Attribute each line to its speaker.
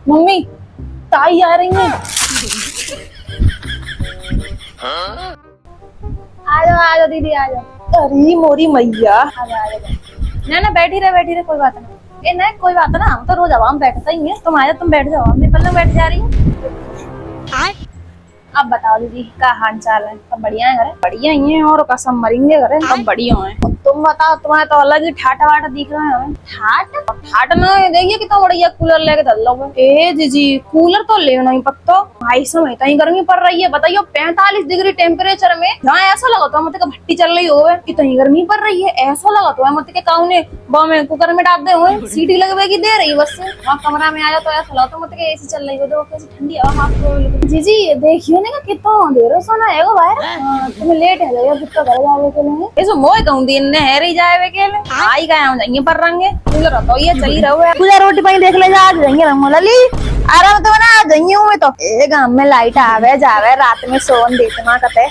Speaker 1: Mummy ताई आ रही है। आ जाओ दीदी आ जाओ।
Speaker 2: अरे मोरी मैया।
Speaker 1: आ जाओ। ना बैठी रहे कोई बात नहीं। ए नहीं कोई बात ना, हम तो रोज हम बैठता ही है। तुम आ जाओ, तुम बैठ जाओ, हमने पहले बैठ जा रही है। अब बताओ दीदी क्या हाल चाल है? सब बढ़िया है? घर बढ़िया ही है और कसम मरेंगे। घर सब बढ़िया है। तुम बताओ, तुम्हारे तो अलग ही ठाट वाट दिख रहे हैं। ठाट ठाट ना देखिए कितना बढ़िया कूलर लेके चल लो। ए जीजी कूलर तो लेना ही पत्तो भाई, समय इतनी गर्मी पड़ रही है बताइए। 45 डिग्री टेम्परेचर में जहाँ ऐसा लगा तो मतलब भट्टी चल रही हो, इतनी गर्मी पड़ रही है। ऐसा लगा तो मतलब के काऊ ने में कुकर में डाल दे हुए सीटी लगवेगी दे रही बस। वहाँ कमरा में आया तो ऐसा लगा तो मतलब एसी चल रही हो, तो कैसी ठंडी हवा हाथ। जीजी देखियो ने कितना अंधेरो सोना है गो भाई। तुम्हें लेट है जाइए कितना घर जावे के लिए। ऐसो मोय कहूं दिन ने है रही जावे के लिए। आई गए हम जाएंगे पर रंगे कूलर तो ये चली रहो है। पूजा रोटी पानी देख ले जा जाएंगे हम लली आराम तो बना जाइए हूं मैं तो। ए गांव में लाइट आवे जावे रात में सोन देतना कते।